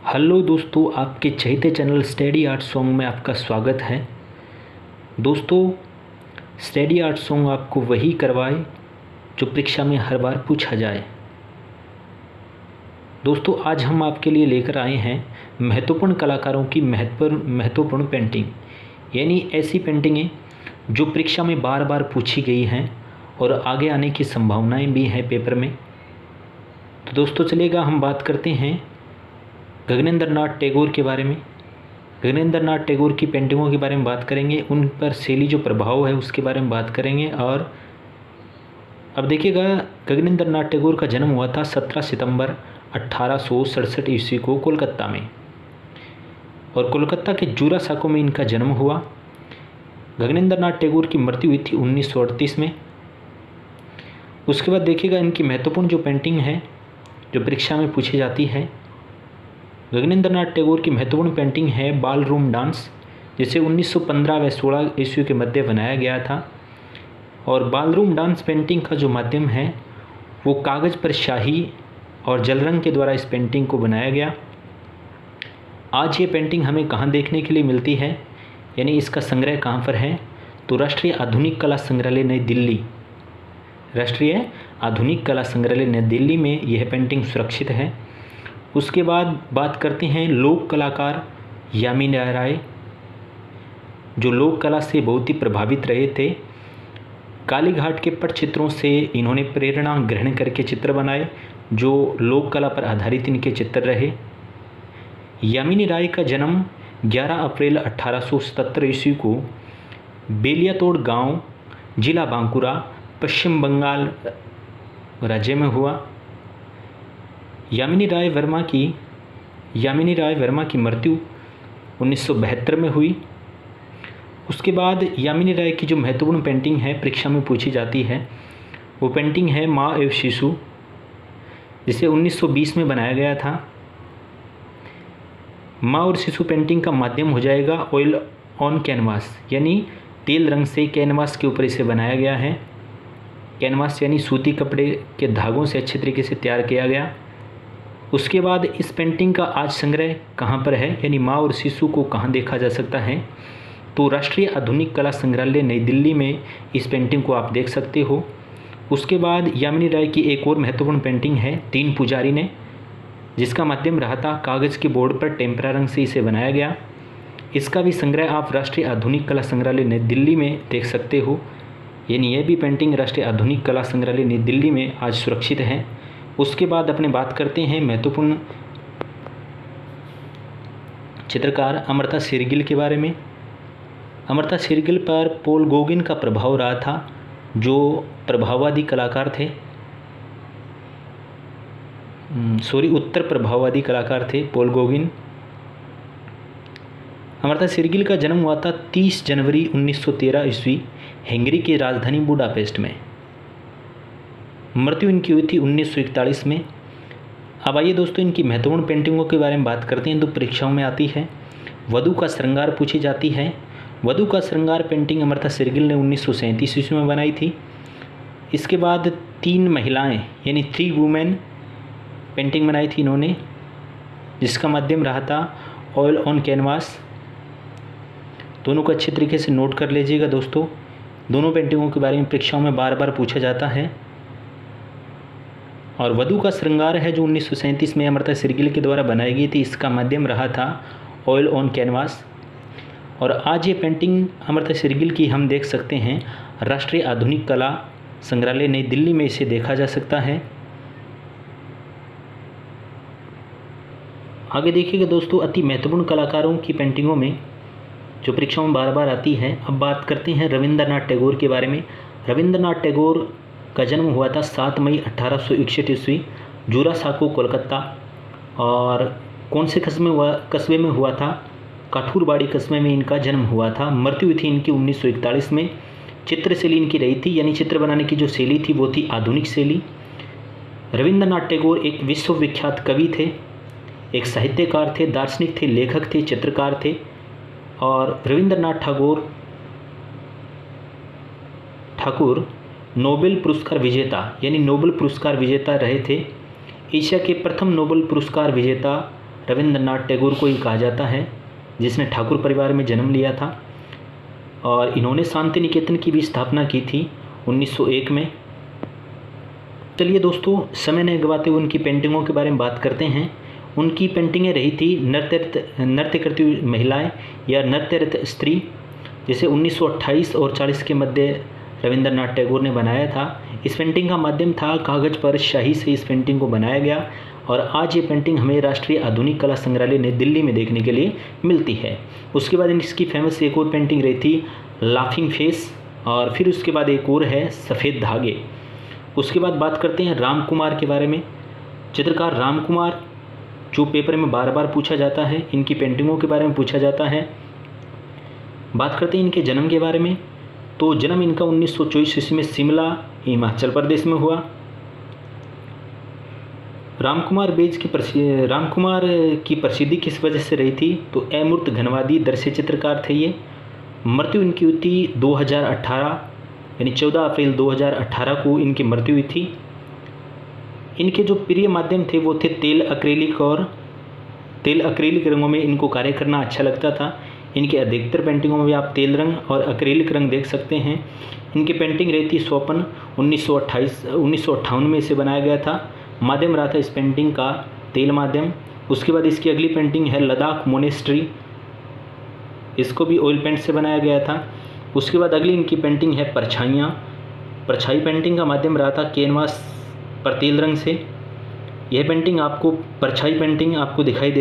Hello दोस्तों, आपके चहेते channel study art song में आपका स्वागत है। दोस्तों, स्टडी आर्ट सॉन्ग आपको वही करवाए जो परीक्षा में हर बार पूछा जाए। दोस्तों, आज हम आपके लिए लेकर आए हैं महत्वपूर्ण कलाकारों की महत्वपूर्ण पेंटिंग, यानी ऐसी पेंटिंगें जो परीक्षा में बार बार पूछी गई हैं और आगे आने की संभावनाएं भी हैं पेपर में। तो दोस्तों चलेगा, हम बात करते हैं गगनेंद्र नाथ टैगोर के बारे में। गगनेंद्र नाथ टैगोर की पेंटिंगों के बारे में बात करेंगे, उन पर शैली जो प्रभाव है उसके बारे में बात करेंगे। और अब देखिएगा, गगनेंद्र नाथ टैगोर का जन्म हुआ था 17 सितंबर 1867 ईस्वी को कोलकाता में, और कोलकाता के जूरासाको में इनका जन्म हुआ। गगनेंद्र नाथ टैगोर की मृत्यु हुई थी 1938 में। उसके बाद देखिएगा, इनकी महत्वपूर्ण जो पेंटिंग है जो परीक्षा में पूछी जाती है, गगनेंद्र नाथ टैगोर की महत्वपूर्ण पेंटिंग है बाल रूम डांस, जिसे 1915 व 16 ईस्वी के मध्य बनाया गया था। और बाल रूम डांस पेंटिंग का जो माध्यम है वो कागज़ पर स्याही और जल रंग के द्वारा इस पेंटिंग को बनाया गया। आज ये पेंटिंग हमें कहाँ देखने के लिए मिलती है, यानी इसका संग्रह कहाँ पर है, तो राष्ट्रीय आधुनिक कला संग्रहालय नई दिल्ली, राष्ट्रीय आधुनिक कला संग्रहालय नई दिल्ली में यह पेंटिंग सुरक्षित है। उसके बाद बात करते हैं लोक कलाकार यामिनी राय, जो लोक कला से बहुत ही प्रभावित रहे थे। कालीघाट के पटचित्रों से इन्होंने प्रेरणा ग्रहण करके चित्र बनाए जो लोक कला पर आधारित इनके चित्र रहे। यामिनी राय का जन्म 11 अप्रैल 1877 ईस्वी को बेलियातोड़ गांव, जिला बांकुरा, पश्चिम बंगाल राज्य में हुआ। यामिनी राय वर्मा की मृत्यु 1972 में हुई। उसके बाद यामिनी राय की जो महत्वपूर्ण पेंटिंग है परीक्षा में पूछी जाती है, वो पेंटिंग है माँ एवं शिशु, जिसे 1920 में बनाया गया था। माँ और शिशु पेंटिंग का माध्यम हो जाएगा ऑयल ऑन कैनवास, यानी तेल रंग से कैनवास के ऊपर इसे बनाया गया है। कैनवास यानी सूती कपड़े के धागों से अच्छे तरीके से तैयार किया गया। उसके बाद इस पेंटिंग का आज संग्रह कहाँ पर है, यानी माँ और शिशु को कहाँ देखा जा सकता है, तो राष्ट्रीय आधुनिक कला संग्रहालय नई दिल्ली में इस पेंटिंग को आप देख सकते हो। उसके बाद यामिनी राय की एक और महत्वपूर्ण पेंटिंग है तीन पुजारी ने, जिसका माध्यम रहा था कागज़ के बोर्ड पर टेम्परा रंग से इसे बनाया गया। इसका भी संग्रह आप राष्ट्रीय आधुनिक कला संग्रहालय नई दिल्ली में देख सकते हो, यानी यह भी पेंटिंग राष्ट्रीय आधुनिक कला संग्रहालय नई दिल्ली में आज सुरक्षित है। उसके बाद अपने बात करते हैं महत्वपूर्ण चित्रकार अमर्त्य शेरगिल के बारे में। अमर्त्य शेरगिल पर पॉल गॉगिन का प्रभाव रहा था, जो प्रभाववादी कलाकार थे, उत्तर प्रभाववादी कलाकार थे पॉल गॉगिन। अमर्त्य शेरगिल का जन्म हुआ था 30 जनवरी 1913 ईस्वी हंगरी की राजधानी बुडापेस्ट में। मृत्यु इनकी हुई थी 1941 में। अब आइए दोस्तों, इनकी महत्वपूर्ण पेंटिंगों के बारे में बात करते हैं तो परीक्षाओं में आती है। वधु का श्रृंगार पूछी जाती है। वधु का श्रृंगार पेंटिंग अमर्त्य शेरगिल ने 1937 ईस्वी में बनाई थी। इसके बाद तीन महिलाएं यानी 3 वुमेन पेंटिंग बनाई थी इन्होंने, जिसका माध्यम रहा था ऑयल ऑन कैनवास। दोनों को अच्छे तरीके से नोट कर लीजिएगा दोस्तों, दोनों पेंटिंगों के बारे में परीक्षाओं में बार बार पूछा जाता है। और वधु का श्रृंगार है जो 1937 में अमर्त्य शेरगिल के द्वारा बनाई गई थी, इसका माध्यम रहा था ऑयल ऑन कैनवास। और आज ये पेंटिंग अमर्त्य शेरगिल की हम देख सकते हैं राष्ट्रीय आधुनिक कला संग्रहालय नई दिल्ली में इसे देखा जा सकता है। आगे देखिएगा दोस्तों, अति महत्वपूर्ण कलाकारों की पेंटिंगों में जो परीक्षाओं में बार बार आती है। अब बात करते हैं रविंद्रनाथ टैगोर के बारे में। रविंद्रनाथ टैगोर का जन्म हुआ था 7 मई 1861 ईस्वी जूरासाको कोलकाता, और कौन से कस्बे में हुआ था, काठूरबाड़ी कस्बे में इनका जन्म हुआ था। मृत्यु हुई थी इनकी 1941 में। चित्रशैली इनकी रही थी, यानी चित्र बनाने की जो शैली थी वो थी आधुनिक शैली। रविंद्रनाथ टैगोर एक विश्वविख्यात कवि थे, एक साहित्यकार थे, दार्शनिक थे, लेखक थे, चित्रकार थे। और रविंद्रनाथ ठाकुर नोबेल पुरस्कार विजेता, यानी नोबेल पुरस्कार विजेता रहे थे। एशिया के प्रथम नोबेल पुरस्कार विजेता रविंद्रनाथ टैगोर को ही कहा जाता है, जिसने ठाकुर परिवार में जन्म लिया था और इन्होंने शांति निकेतन की भी स्थापना की थी 1901 में। चलिए दोस्तों, समय न गवाते हुए उनकी पेंटिंगों के बारे में बात करते हैं। उनकी पेंटिंगें रही थी नृत्य करती हुई महिलाएं या नृत्यरत स्त्री, जिसे 1928 और 40 के मध्य रविंद्रनाथ टैगोर ने बनाया था। इस पेंटिंग का माध्यम था कागज़ पर स्याही से इस पेंटिंग को बनाया गया और आज ये पेंटिंग हमें राष्ट्रीय आधुनिक कला संग्रहालय नई दिल्ली में देखने के लिए मिलती है। उसके बाद इसकी फेमस एक और पेंटिंग रही थी लाफिंग फेस, और फिर उसके बाद एक और है सफ़ेद धागे। उसके बाद बात करते हैं राम कुमार के बारे में। चित्रकार राम कुमार, जो पेपर में बार बार पूछा जाता है, इनकी पेंटिंगों के बारे में पूछा जाता है। बात करते हैं इनके जन्म के बारे में। तो जन्म इनका 1924 ईस्वी में शिमला, हिमाचल प्रदेश में हुआ। राम कुमार की प्रसिद्धि किस वजह से रही थी? तो अमूर्त घनवादी दृश्य चित्रकार थे ये। मृत्यु इनकी हुई थी 2018 यानी 14 अप्रैल 2018 को इनकी मृत्यु हुई थी। इनके जो प्रिय माध्यम थे वो थे तेल अक्रेलिक रंगों में इनको कार्य करना अच्छा लगता था। इनके अधिकतर पेंटिंगों में भी आप तेल रंग और अक्रेलिक रंग देख सकते हैं। इनकी पेंटिंग रही थी स्वप्न, 1958 में इसे बनाया गया था। माध्यम रहा था इस पेंटिंग का तेल माध्यम। उसके बाद इसकी अगली पेंटिंग है लद्दाख मोनेस्ट्री, इसको भी ऑयल पेंट से बनाया गया था। उसके बाद अगली इनकी पेंटिंग है परछाई पेंटिंग का माध्यम रहा था कैनवास पर तेल रंग से। यह पेंटिंग आपको परछाई पेंटिंग आपको दिखाई दे